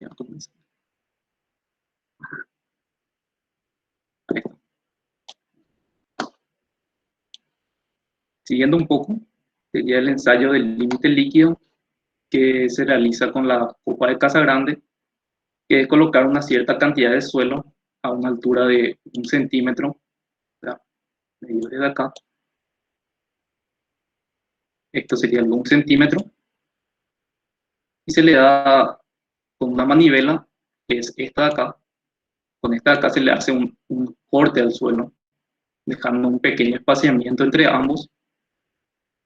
Ya comenzó. Ahí está. Siguiendo un poco, sería el ensayo del límite líquido que se realiza con la copa de Casagrande, que es colocar una cierta cantidad de suelo a una altura de 1 centímetro, medio desde acá. Esto sería el 1 centímetro, y se le da con una manivela, que es esta de acá. Con esta de acá se le hace un corte al suelo, dejando un pequeño espaciamiento entre ambos,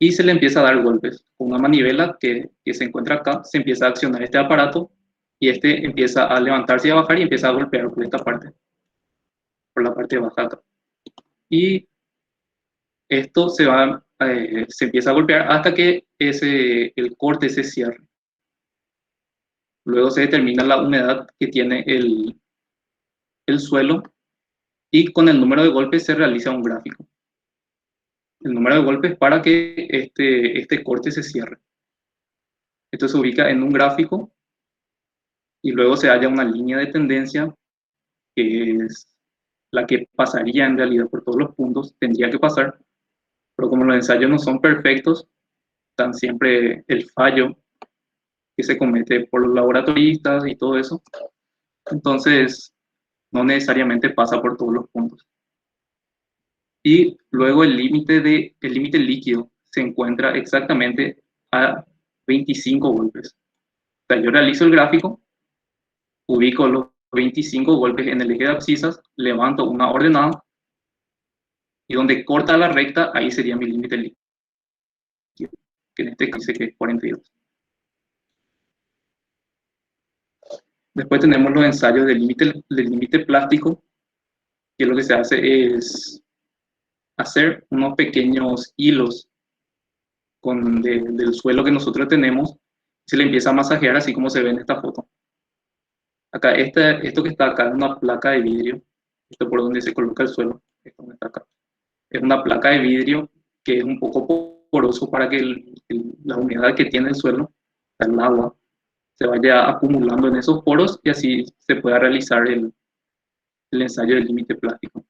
y se le empieza a dar golpes. Con una manivela que se encuentra acá, se empieza a accionar este aparato, y este empieza a levantarse y a bajar y empieza a golpear por esta parte, por la parte baja acá. Y esto se empieza a golpear hasta que el corte se cierre. Luego se determina la humedad que tiene el suelo, y con el número de golpes se realiza un gráfico. El número de golpes para que este corte se cierre. Esto se ubica en un gráfico, y luego se halla una línea de tendencia, que es la que pasaría en realidad por todos los puntos, tendría que pasar, pero como los ensayos no son perfectos, están siempre el fallo que se comete por los laboratoristas y todo eso, entonces no necesariamente pasa por todos los puntos. Y luego el límite líquido se encuentra exactamente a 25 golpes. O sea, yo realizo el gráfico, ubico los 25 golpes en el eje de abscisas, levanto una ordenada, y donde corta la recta, ahí sería mi límite líquido, que en este caso dice que es 42. Después tenemos los ensayos del límite plástico, que lo que se hace es hacer unos pequeños hilos del suelo que nosotros tenemos, se le empieza a masajear así como se ve en esta foto. Acá, esto que está acá es una placa de vidrio, esto por donde se coloca el suelo, esto está acá. Es una placa de vidrio que es un poco poroso para que la humedad que tiene el suelo, el agua, se vaya acumulando en esos poros, y así se pueda realizar el ensayo del límite plástico.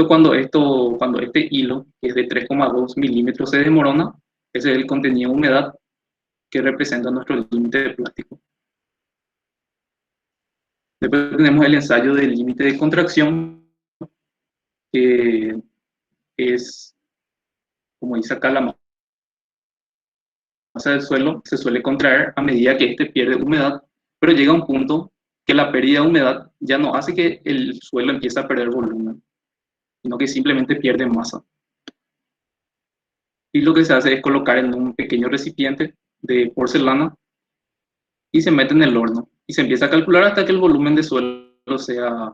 Cuando este hilo, que es de 3,2 milímetros, se desmorona, ese es el contenido de humedad que representa nuestro límite de plástico. Después tenemos el ensayo del límite de contracción, que es, como dice acá, la masa del suelo se suele contraer a medida que éste pierde humedad, pero llega a un punto que la pérdida de humedad ya no hace que el suelo empiece a perder volumen, sino que simplemente pierde masa. Y lo que se hace es colocar en un pequeño recipiente de porcelana, y se mete en el horno, y se empieza a calcular hasta que el volumen de suelo sea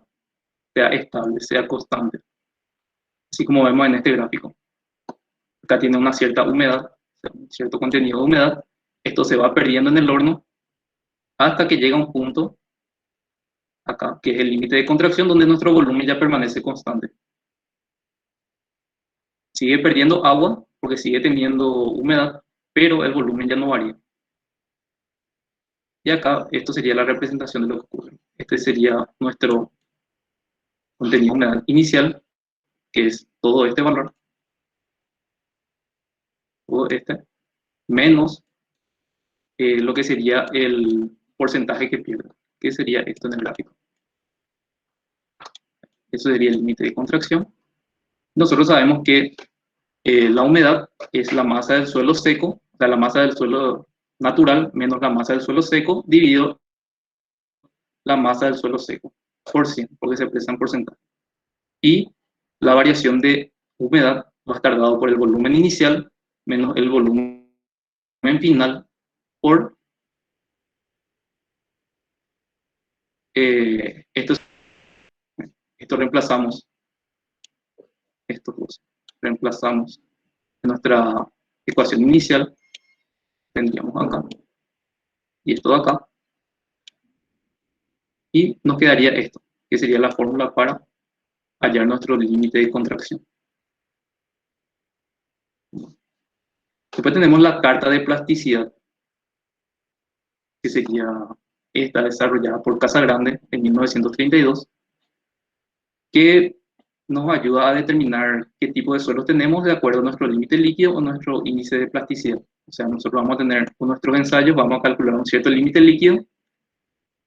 estable, sea constante, así como vemos en este gráfico. Acá tiene una cierta humedad, un cierto contenido de humedad, esto se va perdiendo en el horno hasta que llega a un punto acá, que es el límite de contracción, donde nuestro volumen ya permanece constante. Sigue perdiendo agua porque sigue teniendo humedad, pero el volumen ya no varía. Y acá esto sería la representación de lo que ocurre. Este sería nuestro contenido de humedad inicial, que es todo este valor, todo este, menos lo que sería el porcentaje que pierde, que sería esto en el gráfico. Eso sería el límite de contracción. Nosotros sabemos que la humedad es la masa del suelo seco, o sea, la masa del suelo natural menos la masa del suelo seco, dividido la masa del suelo seco por 100, porque se expresa en porcentaje. Y la variación de humedad va a estar dado por el volumen inicial menos el volumen final por esto reemplazamos estos dos, reemplazamos en nuestra ecuación inicial, tendríamos acá y esto de acá, y nos quedaría esto, que sería la fórmula para hallar nuestro límite de contracción. Después tenemos la carta de plasticidad, que sería está desarrollada por Casagrande en 1932, que nos ayuda a determinar qué tipo de suelos tenemos de acuerdo a nuestro límite líquido o nuestro índice de plasticidad. O sea, nosotros vamos a tener con nuestros ensayos, vamos a calcular un cierto límite líquido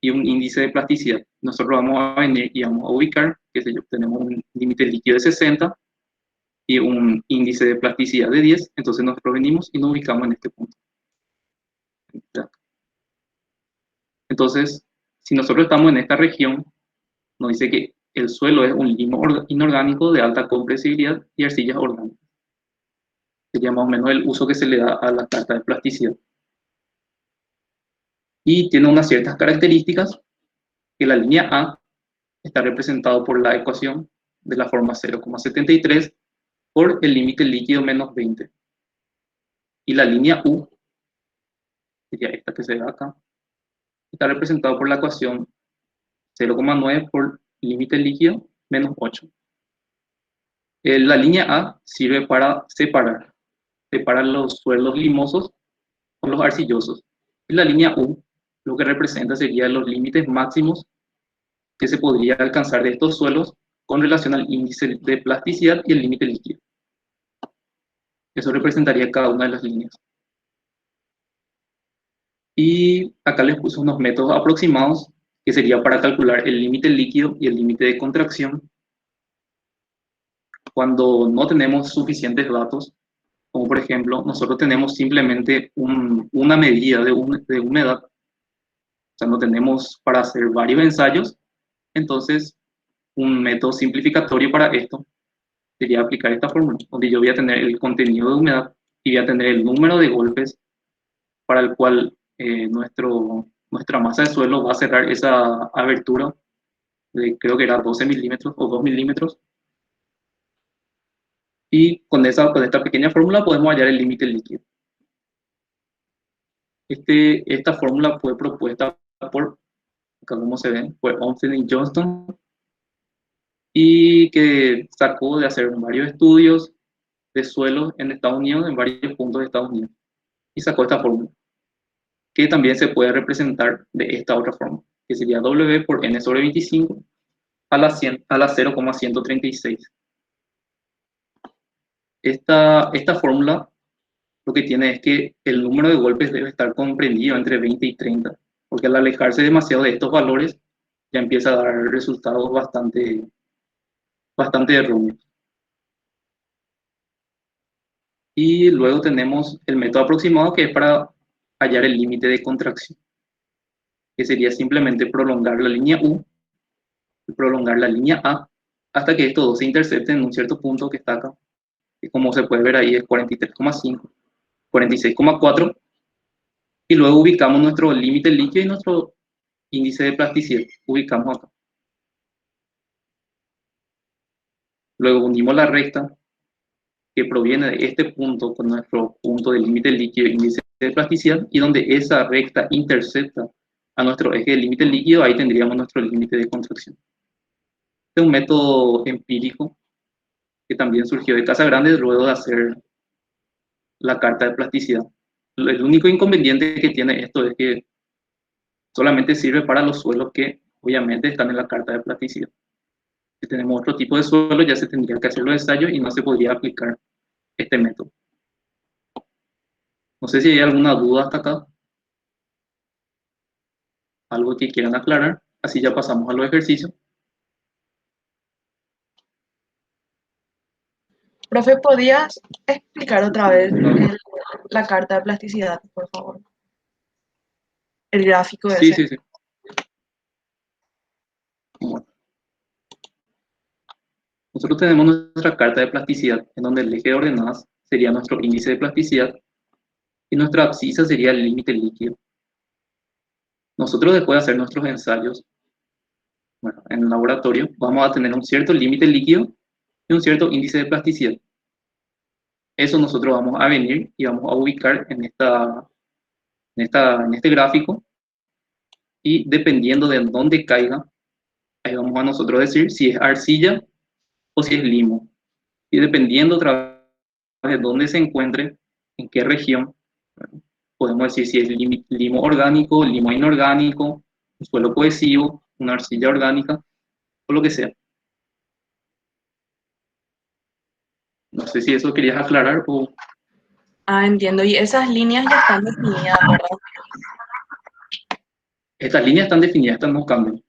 y un índice de plasticidad. Nosotros vamos a venir y vamos a ubicar, qué sé yo, tenemos un límite líquido de 60 y un índice de plasticidad de 10, entonces nosotros venimos y nos ubicamos en este punto. Entonces, si nosotros estamos en esta región, nos dice que el suelo es un limo inorgánico de alta compresibilidad y arcillas orgánicas. Sería más o menos el uso que se le da a la carta de plasticidad. Y tiene unas ciertas características, que la línea A está representada por la ecuación de la forma 0,73 por el límite líquido menos 20. Y la línea U, sería esta que se ve acá, está representada por la ecuación 0,9 por límite líquido menos 8. La línea A sirve para separar los suelos limosos con los arcillosos. Y la línea U lo que representa sería los límites máximos que se podría alcanzar de estos suelos con relación al índice de plasticidad y el límite líquido. Eso representaría cada una de las líneas. Y acá les puse unos métodos aproximados que sería para calcular el límite líquido y el límite de contracción cuando no tenemos suficientes datos, como por ejemplo, nosotros tenemos simplemente una medida de humedad, o sea, no tenemos para hacer varios ensayos, entonces un método simplificatorio para esto sería aplicar esta fórmula, donde yo voy a tener el contenido de humedad y voy a tener el número de golpes para el cual nuestra masa de suelo va a cerrar esa abertura de, creo que era 12 milímetros o 2 milímetros. Y con esta pequeña fórmula podemos hallar el límite líquido. Esta fórmula fue propuesta por, acá como se ven, fue Olmsted y Johnston, y que sacó de hacer varios estudios de suelos en Estados Unidos, en varios puntos de Estados Unidos, y sacó esta fórmula, que también se puede representar de esta otra forma, que sería W por N sobre 25 a la 0,136. Esta fórmula lo que tiene es que el número de golpes debe estar comprendido entre 20 y 30, porque al alejarse demasiado de estos valores ya empieza a dar resultados bastante erróneos. Y luego tenemos el método aproximado, que es para hallar el límite de contracción, que sería simplemente prolongar la línea U y prolongar la línea A hasta que estos dos se intercepten en un cierto punto que está acá, que como se puede ver ahí es 43,5, 46,4, y luego ubicamos nuestro límite líquido y nuestro índice de plasticidad, ubicamos acá. Luego unimos la recta que proviene de este punto con nuestro punto de límite líquido e índice de plasticidad, y donde esa recta intercepta a nuestro eje de límite líquido, ahí tendríamos nuestro límite de contracción. Este es un método empírico que también surgió de Casagrande luego de hacer la carta de plasticidad. El único inconveniente que tiene esto es que solamente sirve para los suelos que obviamente están en la carta de plasticidad. Si tenemos otro tipo de suelo, ya se tendría que hacer los ensayos y no se podría aplicar este método. No sé si hay alguna duda hasta acá, algo que quieran aclarar, así ya pasamos a los ejercicios. Profe, ¿podías explicar otra vez la carta de plasticidad, por favor? El gráfico Sí, ese. sí, sí. Bueno. Nosotros tenemos nuestra carta de plasticidad, en donde el eje de ordenadas sería nuestro índice de plasticidad y nuestra abscisa sería el límite líquido. Nosotros, después de hacer nuestros ensayos, bueno, en el laboratorio, vamos a tener un cierto límite líquido y un cierto índice de plasticidad. Eso nosotros vamos a venir y vamos a ubicar en este gráfico, y dependiendo de dónde caiga, ahí vamos a nosotros decir si es arcilla o si es limo. Y dependiendo otra vez de dónde se encuentre, en qué región, podemos decir si es limo orgánico, limo inorgánico, un suelo cohesivo, una arcilla orgánica, o lo que sea. No sé si eso querías aclarar o... Ah, entiendo. Y esas líneas ya están definidas, ¿verdad? Estas líneas están definidas, estas no cambian.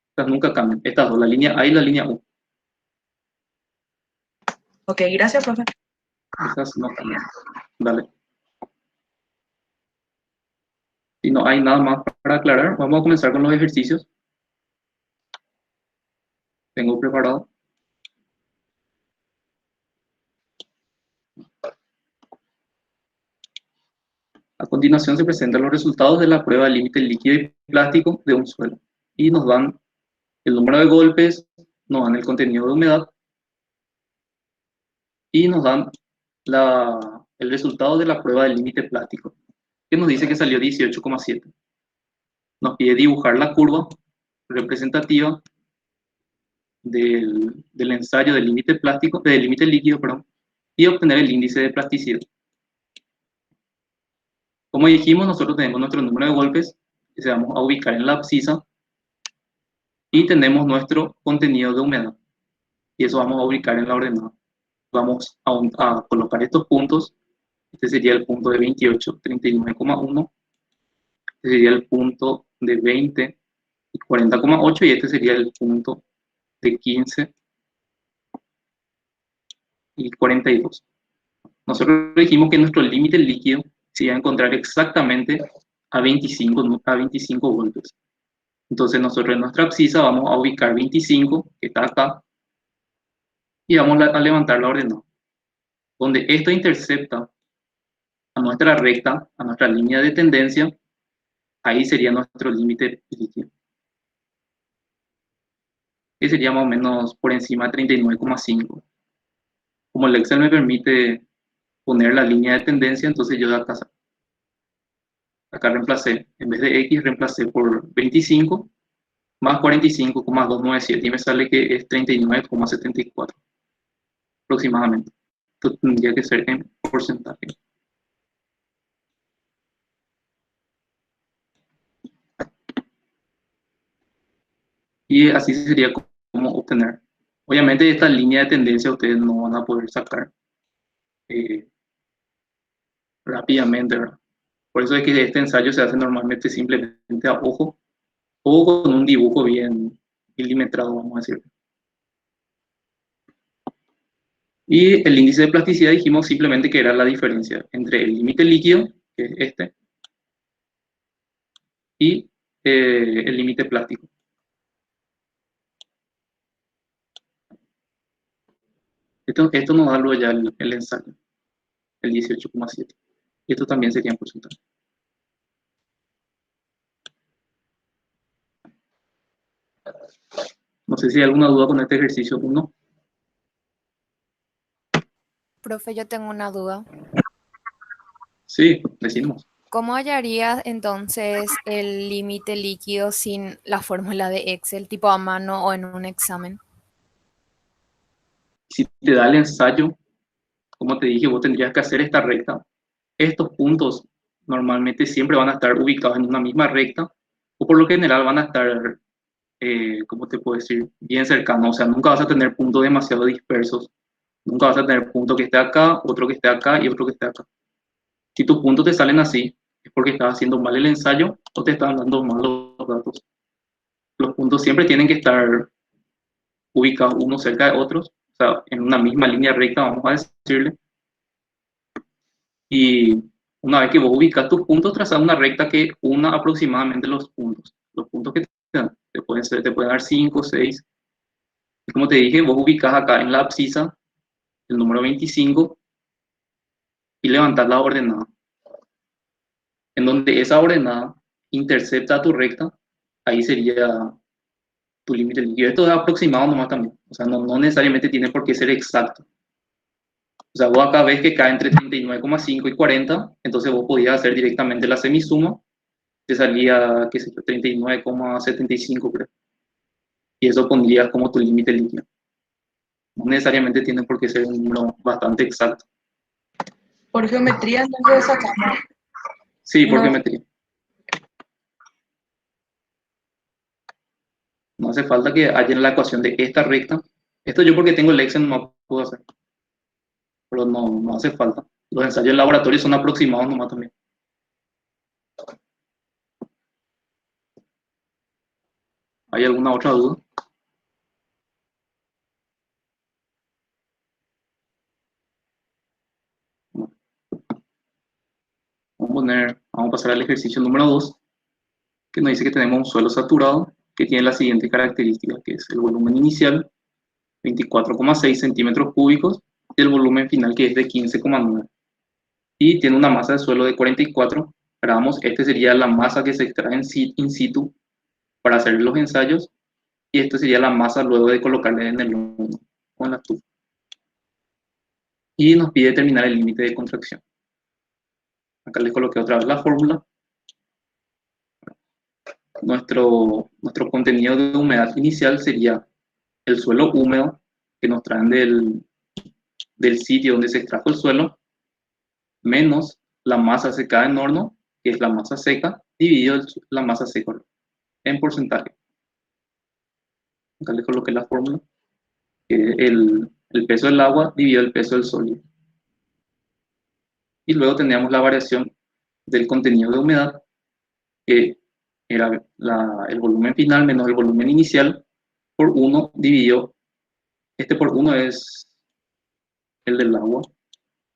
Estas nunca cambian. Estas dos, la línea A y la línea U. Ok, gracias, profe. Esas no cambian. Dale. Si no hay nada más para aclarar, vamos a comenzar con los ejercicios. Tengo preparado. A continuación se presentan los resultados de la prueba de límite líquido y plástico de un suelo. Y nos dan el número de golpes, nos dan el contenido de humedad y nos dan el resultado de la prueba del límite plástico, que nos dice que salió 18,7. Nos pide dibujar la curva representativa del ensayo del límite plástico, del límite líquido, perdón, y obtener el índice de plasticidad. Como dijimos, nosotros tenemos nuestro número de golpes que se vamos a ubicar en la abscisa y tenemos nuestro contenido de humedad y eso vamos a ubicar en la ordenada. Vamos a colocar estos puntos. Este sería el punto de 28, 39,1. Este sería el punto de 20 y 40,8 y este sería el punto de 15 y 42. Nosotros dijimos que nuestro límite líquido se iba a encontrar exactamente a 25 voltios. Entonces nosotros en nuestra abscisa vamos a ubicar 25, que está acá, y vamos a levantar la ordenada. Donde esto intercepta a nuestra recta, a nuestra línea de tendencia, ahí sería nuestro límite líquido. Que sería más o menos por encima de 39,5. Como el Excel me permite poner la línea de tendencia, entonces yo acá reemplacé, en vez de X, reemplacé por 25 más 45,297 y me sale que es 39,74 aproximadamente. Esto tendría que ser en porcentaje. Y así sería como obtener. Obviamente esta línea de tendencia ustedes no van a poder sacar rápidamente, ¿verdad? Por eso es que este ensayo se hace normalmente simplemente a ojo o con un dibujo bien milimetrado, vamos a decir. Y el índice de plasticidad dijimos simplemente que era la diferencia entre el límite líquido, que es este, y el límite plástico. Esto nos da luego ya el ensayo, el 18,7. Y esto también sería en porcentaje. No sé si hay alguna duda con este ejercicio 1. Profe, yo tengo una duda. Sí, decimos. ¿Cómo hallarías entonces el límite líquido sin la fórmula de Excel, tipo a mano o en un examen? Si te da el ensayo, como te dije, vos tendrías que hacer esta recta. Estos puntos normalmente siempre van a estar ubicados en una misma recta o por lo general van a estar, ¿cómo te puedo decir? Bien cercanos. O sea, nunca vas a tener puntos demasiado dispersos. Nunca vas a tener punto que esté acá, otro que esté acá y otro que esté acá. Si tus puntos te salen así, es porque estás haciendo mal el ensayo o te están dando mal los datos. Los puntos siempre tienen que estar ubicados unos cerca de otros, o sea, en una misma línea recta, vamos a decirle. Y una vez que vos ubicas tus puntos, trazas una recta que una aproximadamente los puntos. Los puntos que te dan, te pueden dar 5, 6. Y como te dije, vos ubicas acá en la abscisa el número 25 y levantas la ordenada. En donde esa ordenada intercepta tu recta, ahí sería tu límite líquido. Esto es aproximado nomás también. O sea, no necesariamente tiene por qué ser exacto. O sea, vos acá ves que cae entre 39,5 y 40, entonces vos podías hacer directamente la semisuma, te salía, qué sé yo, 39,75 creo. Y eso pondrías como tu límite líquido. No necesariamente tiene por qué ser un número bastante exacto. Por geometría, entonces sacamos Sí, por unos geometría. hace falta que haya la ecuación de esta recta. Esto yo porque tengo el Excel no puedo hacer, pero no hace falta. Los ensayos en laboratorio son aproximados nomás también. ¿Hay alguna otra duda? Vamos a pasar al ejercicio número 2, que nos dice que tenemos un suelo saturado que tiene la siguiente característica, que es el volumen inicial, 24,6 centímetros cúbicos, y el volumen final, que es de 15,9. Y tiene una masa de suelo de 44 gramos. Este sería la masa que se extrae in situ para hacer los ensayos, y esta sería la masa luego de colocarle en el horno con la estufa. Y nos pide determinar el límite de contracción. Acá les coloqué otra vez la fórmula. Nuestro contenido de humedad inicial sería el suelo húmedo que nos traen del sitio donde se extrajo el suelo, menos la masa secada en horno, que es la masa seca, dividido la masa seca en porcentaje. Acá les coloqué la fórmula, que el peso del agua dividido el peso del sólido. Y luego tendríamos la variación del contenido de humedad, que era el volumen final menos el volumen inicial, por 1 dividido, este por 1 es el del agua.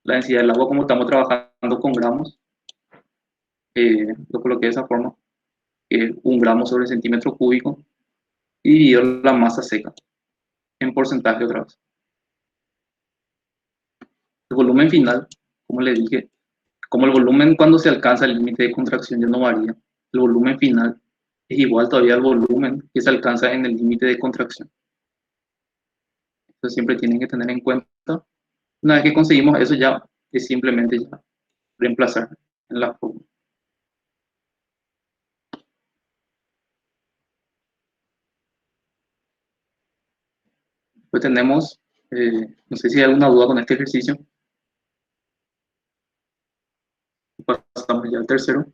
La densidad del agua, como estamos trabajando con gramos, lo coloqué de esa forma, que es 1 gramo sobre centímetro cúbico, y dividido la masa seca, en porcentaje otra vez. El volumen final, como les dije, como el volumen cuando se alcanza el límite de contracción ya no varía, el volumen final es igual todavía al volumen que se alcanza en el límite de contracción. Entonces siempre tienen que tener en cuenta. Una vez que conseguimos eso, ya es simplemente ya reemplazar en la fórmula. Pues tenemos, no sé si hay alguna duda con este ejercicio. Pasamos ya al tercero.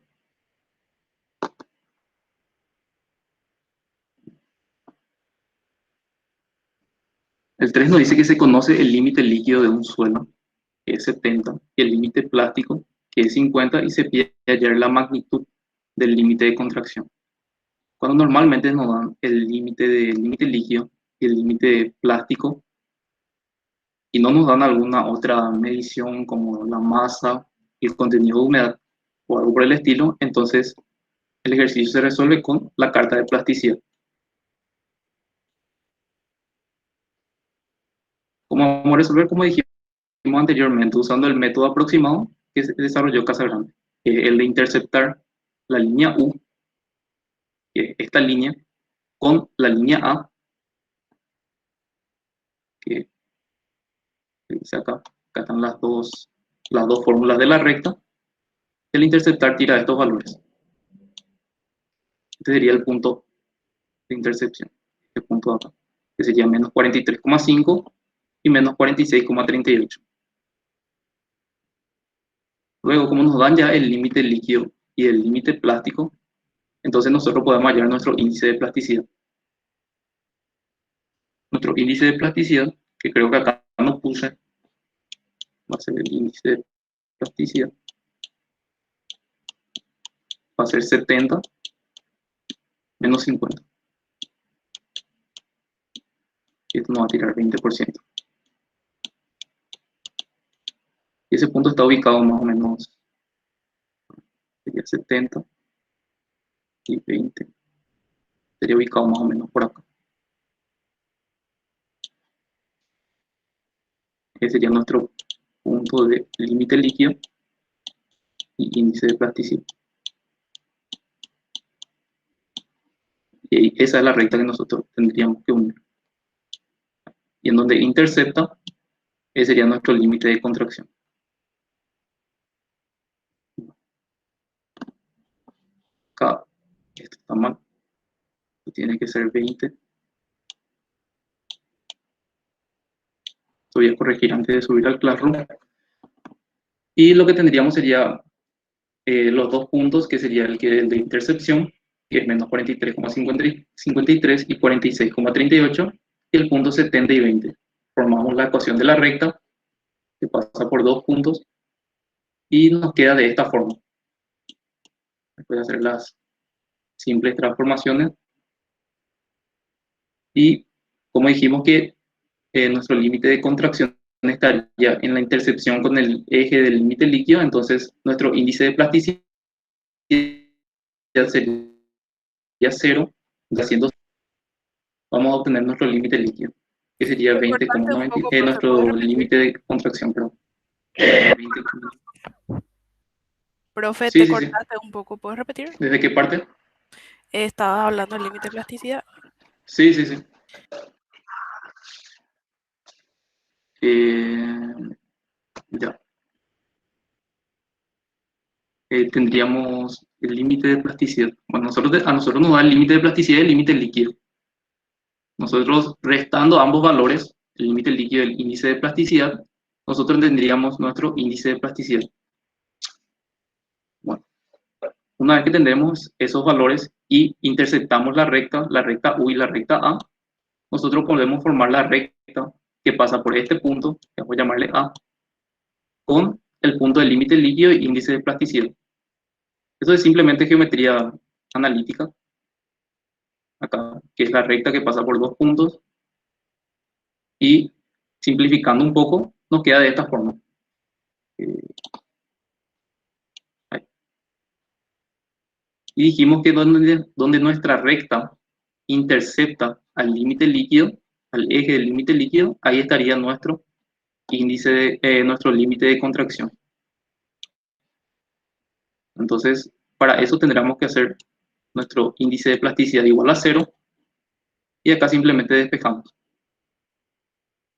El 3 nos dice que se conoce el límite líquido de un suelo, que es 70, y el límite plástico, que es 50, y se pide hallar la magnitud del límite de contracción. Cuando normalmente nos dan el límite líquido y el límite plástico, y no nos dan alguna otra medición como la masa y el contenido de humedad o algo por el estilo, entonces el ejercicio se resuelve con la carta de plasticidad. ¿Cómo vamos a resolver? Como dijimos anteriormente, usando el método aproximado que se desarrolló Casagrande, el de interceptar la línea U, que es esta línea, con la línea A, que dice acá están las dos fórmulas de la recta. El interceptar tira estos valores. Este sería el punto de intercepción, este punto de acá, que sería menos 43,5 y menos 46,38. Luego, como nos dan ya el límite líquido y el límite plástico, entonces nosotros podemos hallar nuestro índice de plasticidad. Nuestro índice de plasticidad, que creo que acá no puse, va a ser el índice de plasticidad, va a ser 70 menos 50. Y esto nos va a tirar 20%. Y ese punto está ubicado más o menos, sería 70 y 20. Sería ubicado más o menos por acá. Ese sería nuestro punto de límite líquido y índice de plasticidad. Y esa es la recta que nosotros tendríamos que unir. Y en donde intercepta, ese sería nuestro límite de contracción. Acá, esto está mal. Esto tiene que ser 20. Voy a corregir antes de subir al Classroom. Y lo que tendríamos sería los dos puntos, que sería el de intercepción que es menos 43,53 y 46,38, y el punto 70 y 20. Formamos la ecuación de la recta, que pasa por dos puntos, y nos queda de esta forma. Voy a hacer las simples transformaciones. Y como dijimos que nuestro límite de contracción estaría en la intersección con el eje del límite líquido, entonces nuestro índice de plasticidad sería 0, haciendo, vamos a obtener nuestro límite líquido, que sería Te cortaste un 20,90, poco, profe, ¿puedes nuestro repetir? límite de contracción, perdón. 20, Profe, sí, te sí, sí. cortaste un poco, ¿puedes repetir? ¿Desde qué parte? Estabas hablando del límite de plasticidad. Sí, sí, sí. Ya. Tendríamos el límite de plasticidad. Bueno, a nosotros nos da el límite de plasticidad y el límite líquido. Nosotros restando ambos valores, el límite líquido y el índice de plasticidad, nosotros tendríamos nuestro índice de plasticidad. Bueno, una vez que tendremos esos valores y intersectamos la recta U y la recta A, nosotros podemos formar la recta que pasa por este punto, que voy a llamarle A, con el punto del límite líquido y índice de plasticidad. Eso es simplemente geometría analítica, acá, que es la recta que pasa por dos puntos, y simplificando un poco, nos queda de esta forma. Y dijimos que donde nuestra recta intercepta al límite líquido, al eje del límite líquido, ahí estaría nuestro nuestro límite de contracción. Entonces, para eso tendríamos que hacer nuestro índice de plasticidad igual a 0, y acá simplemente despejamos.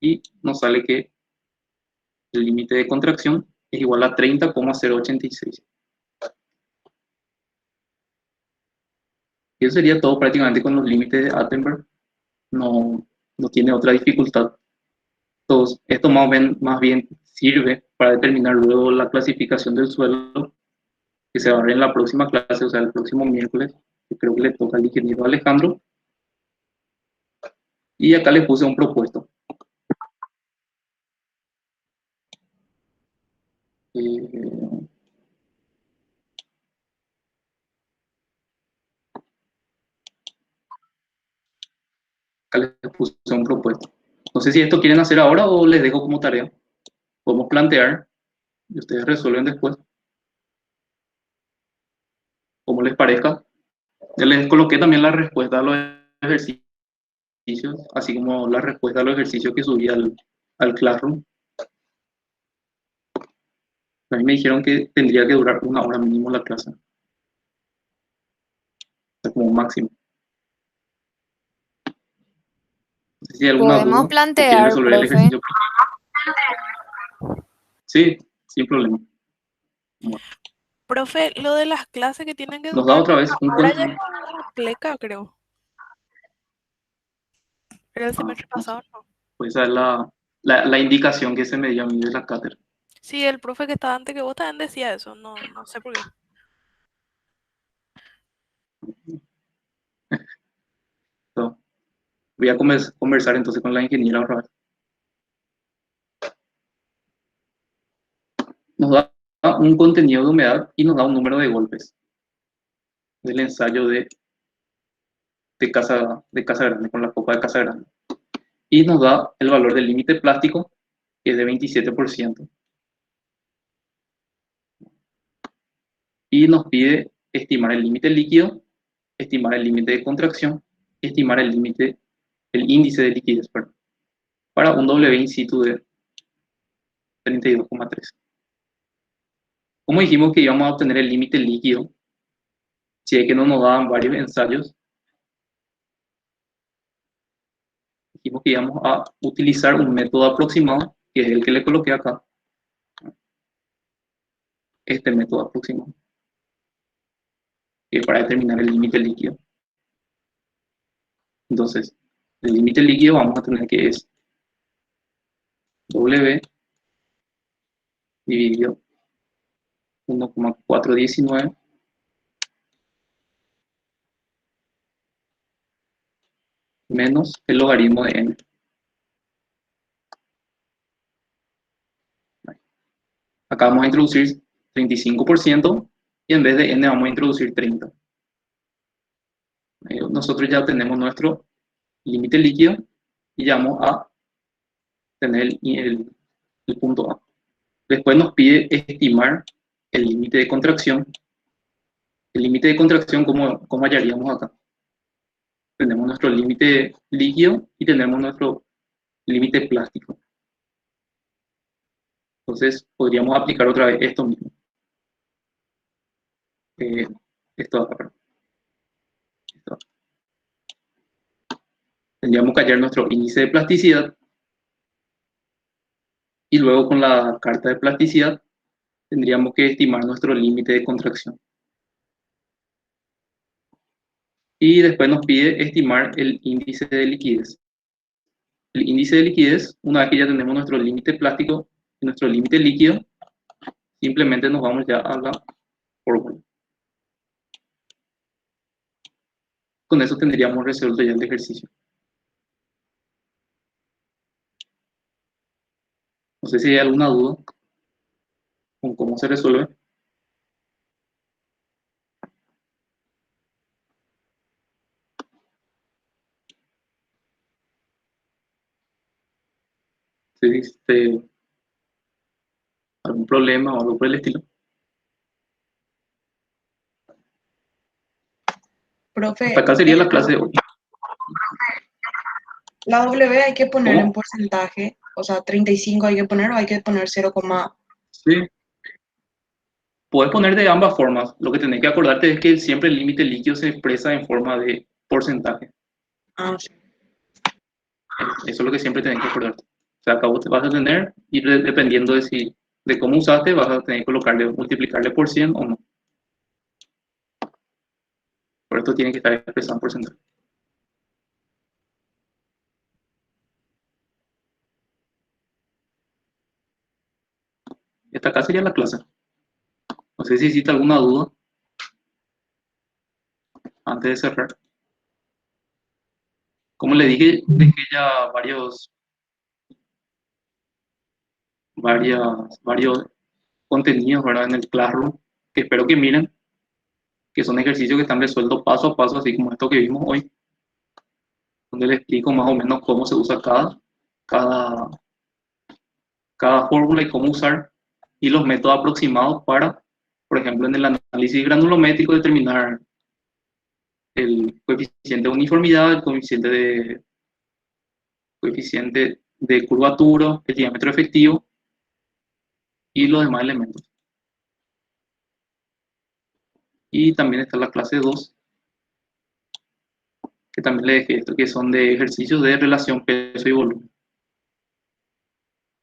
Y nos sale que el límite de contracción es igual a 30,086. Y eso sería todo prácticamente con los límites de Attenberg. No, no tiene otra dificultad. Entonces, esto más bien sirve para determinar luego la clasificación del suelo, que se va a ver en la próxima clase, o sea, el próximo miércoles, que creo que le toca al ingeniero Alejandro. Y acá le puse un propuesto. Acá les puse un propuesto. No sé si esto quieren hacer ahora o les dejo como tarea. Podemos plantear y ustedes resuelven después, como les parezca. Ya les coloqué también la respuesta a los ejercicios, así como la respuesta a los ejercicios que subí al Classroom. A mí me dijeron que tendría que durar 1 hora mínimo la clase. O sea, como máximo. No sé si hay alguna duda Podemos o quieren plantear, resolver el profe. ejercicio. Sí, sin problema. Bueno, Profe, lo de las clases que tienen que nos da durar otra vez un ahora ya contenido. con pleca, creo. Era el semestre No sé. pasado, ¿no? Pues esa es la indicación que se me dio a mí de la cátedra. Sí, el profe que estaba antes que vos también decía eso, no sé por qué. So, voy a conversar entonces con la ingeniera otra vez. Nos da un contenido de humedad y nos da un número de golpes del ensayo de Casa Grande, con la copa de Casa Grande. Y nos da el valor del límite plástico, que es de 27%. Y nos pide estimar el límite líquido, estimar el límite de contracción, estimar el índice de liquidez, perdón, para un W in situ de 32,3. Como dijimos que íbamos a obtener el límite líquido, si es que no nos daban varios ensayos, dijimos que íbamos a utilizar un método aproximado, que es el que le coloqué acá, este método aproximado, que es para determinar el límite líquido. Entonces, el límite líquido vamos a tener que es W dividido 1,419 menos el logaritmo de n. Acá vamos a introducir 35% y en vez de n vamos a introducir 30. Nosotros ya tenemos nuestro límite líquido y ya vamos a tener el punto A. Después nos pide estimar el límite de contracción. El límite de contracción, ¿cómo hallaríamos acá? Tenemos nuestro límite líquido y tenemos nuestro límite plástico. Entonces, podríamos aplicar otra vez esto mismo. Esto acá. Tendríamos que hallar nuestro índice de plasticidad y luego con la carta de plasticidad tendríamos que estimar nuestro límite de contracción. Y después nos pide estimar el índice de liquidez. El índice de liquidez, una vez que ya tenemos nuestro límite plástico y nuestro límite líquido, simplemente nos vamos ya a la fórmula. Con eso tendríamos resuelto ya el ejercicio. No sé si hay alguna duda con cómo se resuelve. Si existe algún problema o algo por el estilo. Profe, Hasta acá sería la clase de hoy. la W hay que poner ¿Cómo? en porcentaje, o sea, 35 hay que poner o hay que poner 0, Sí. Puedes poner de ambas formas. Lo que tenés que acordarte es que siempre el límite líquido se expresa en forma de porcentaje. sí. Eso es lo que siempre tenés que acordarte. O sea, acá vos te vas a tener, y dependiendo de cómo usaste, vas a tener que colocarle, multiplicarle por 100 o no. Por esto tiene que estar expresado en porcentaje. Esta acá sería la clase. No sé si hiciste alguna duda antes de cerrar. Como le dije, dejé ya varios contenidos, ¿verdad?, en el Classroom, que espero que miren, que son ejercicios que están resueltos paso a paso, así como esto que vimos hoy, donde les explico más o menos cómo se usa cada fórmula y cómo usar, y los métodos aproximados para, por ejemplo, en el análisis granulométrico, determinar el coeficiente de uniformidad, el coeficiente de curvatura, el diámetro efectivo y los demás elementos. Y también está la clase 2, que también le dejé esto, que son de ejercicios de relación peso y volumen.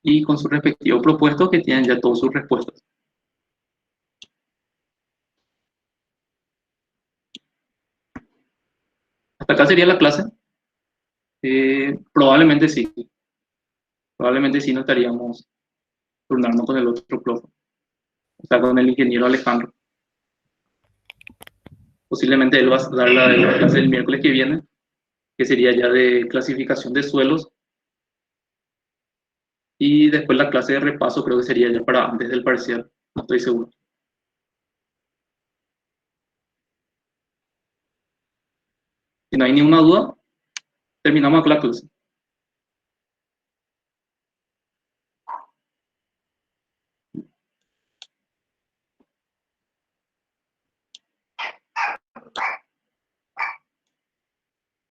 Y con sus respectivos propuestos que tienen ya todas sus respuestas. Hasta acá sería la clase. Probablemente sí. Probablemente sí no estaríamos turnando con el otro profe. O sea, con el ingeniero Alejandro. Posiblemente él va a dar la clase del miércoles que viene, que sería ya de clasificación de suelos. Y después la clase de repaso creo que sería ya para antes del parcial. No estoy seguro. Si no hay ninguna duda, terminamos con la clase.